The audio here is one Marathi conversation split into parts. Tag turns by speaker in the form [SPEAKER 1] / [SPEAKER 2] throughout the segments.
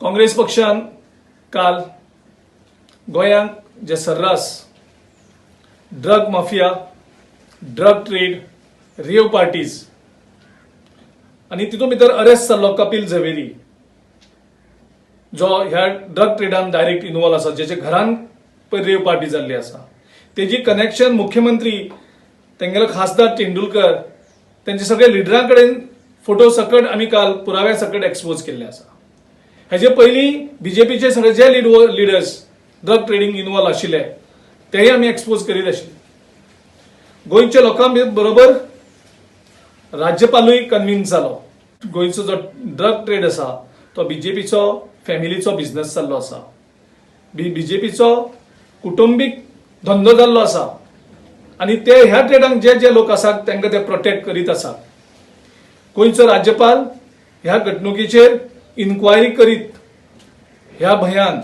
[SPEAKER 1] काँग्रेस पक्षान काल गोंयांत जे सर्रास ड्रग माफिया, ड्रग ट्रेड, रेव पार्टीज आणि तितून भितर अरेस्ट जाल्लो कपिल झवेरी जो ह्या ड्रग ट्रेडान डायरेक्ट इन्वॉल्व आसा, जेचे घरान पयर रेव पार्टी जाल्ली आसा, तेजी कनेक्शन मुख्यमंत्री तेंगेलो खासदार तेंडुलकर त्यांचे सगळे लिडरां कडेन फोटो सकट आमी काल पुराव्या सकट एक्सपोज केल्ले आसा. हेजे पयलीं बीजेपीचे सगळे जे लिडर्स ड्रग ट्रेडिंग इन्वॉल्व आशिल्ले तेही आमी एक्सपोज करीत आशिल्ले. गोंयच्या लोकां बरोबर राज्यपालूय कन्विन्स जालो. गोंयचो जो ड्रग ट्रेड आसा तो बीजेपीचो फॅमिलीचो बिझनेस जाल्लो आसा. बीजेपीचो कुटुंबीक धंदो जाल्लो आसा आणि ते ह्या ट्रेडांक जे जे लोक आसात तांकां ते प्रोटेक्ट करीत आसात. गोंयचो राज्यपाल ह्या घडणुकेचेर इन्क्वायरी करीत ह्या भंयान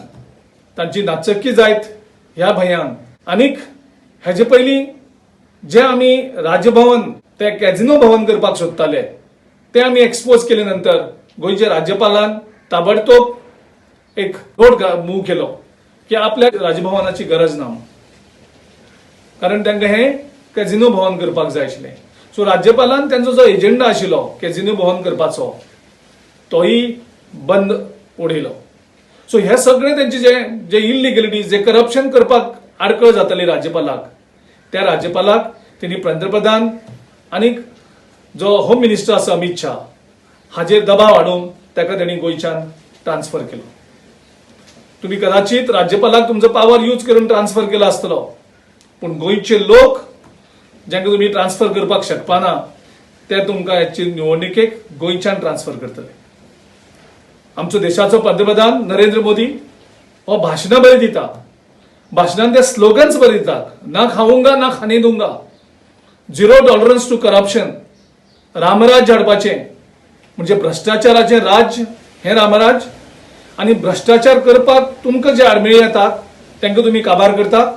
[SPEAKER 1] तांची नाचक्की जायत ह्या भंयान आनीक हेजे पयलीं जे आमी राजभवन ते कॅझिनो भवन करपाक सोदताले ते आमी एक्सपोज केले नंतर गोंयच्या राज्यपालान ताबडतोब एक रोड मूव केलो की आपल्या राजभवनाची गरज ना, कारण तांकां हे कॅझिनो भवन करपाक जाय आशिल्लें. सो राज्यपालान त्यांचो जो एजेंडा आशिल्लो कॅझिनो भवन करपाचो तोही बंद उडयलो. सो हे सगळे त्यांचे जे इलिगलिटीज, जे करप्शन करपाक आडखळ जाताली राज्यपालाक, त्या राज्यपालाक त्यांनी पंतप्रधान आणि जो होम मिनिस्टर आसा अमित शाह हाजेर दबाव हाडून ताका त्यांनी गोंयच्यान ट्रान्सफर केलो. तुम्ही कदाचित राज्यपालाक तुमचो पावर यूज करून ट्रान्सफर केलो आसतलो, पण गोंयचे लोक जांकां तुम्ही ट्रान्सफर करपाक शकपाना ते तुमकां ह्याची निवडणुकेक गोंयच्यान ट्रान्सफर करतले. आमचो देशाचो पंतप्रधान नरेंद्र मोदी हो भाशणां बरी दिता, भाशणांत ते स्लोगन्स बरे दितात, ना खाऊंगा ना खाने दूंगा, झिरो टॉलरन्स टू करप्शन, रामराज हाडपाचें, म्हणजे भ्रष्टाचाराचें राज हें रामराज, आणि भ्रष्टाचार करपाक तुमकां जे आडमेळी येतात तांकां तुम्ही काबार करतात,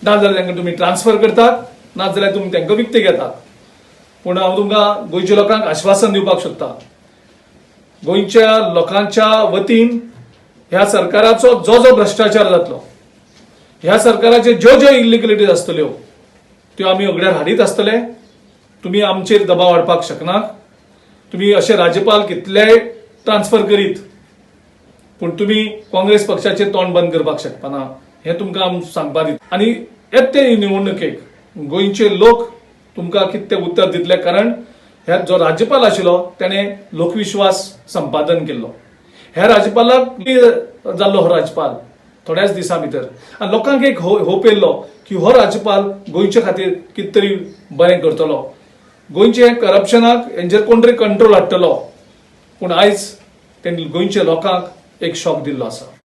[SPEAKER 1] नाजाल्यार तांकां तुम्ही ट्रान्सफर करतात, नाजाल्यार तुम्ही तांकां विकते घेतात. पूण हांव तुमकां गोंयच्या लोकांक आश्वासन दिवपाक सोदतां, गोंयच्या लोकांच्या वतीन ह्या सरकाराचो जो जो भ्रष्टाचार जातलो, ह्या सरकाराचे ज्यो ज्यो इलिगलिटीज आसतल्यो त्यो आमी उगड्यार हाडीत आसतले. तुम्ही आमचेर दबाव हाडपाक शकनात. तुम्ही असे राज्यपाल कितलेय ट्रान्सफर करीत, पूण तुम्ही काँग्रेस पक्षाचे तोंड बंद करपाक शकपाना हे तुमकां सांगपाक दिता. आनी येते निवडणुकेक गोंयचे लोक तुमकां कितें उत्तर दितले, कारण ह्या जो राज्यपाल आशिल्लो त्याने लोकविश्वास संपादन केल्लो. ह्या राज्यपालाक जाल्लो हो राज्यपाल थोड्याच दिसां भितर आनी लोकांक एक होप येयल्लो की हो राज्यपाल गोंयच्या खातीर कितें तरी बरें करतलो, गोंयचे करप्शनाक हेंचेर कोण तरी कंट्रोल हाडटलो. पूण आयज तेणी गोंयच्या लोकांक एक शॉक दिल्लो आसा.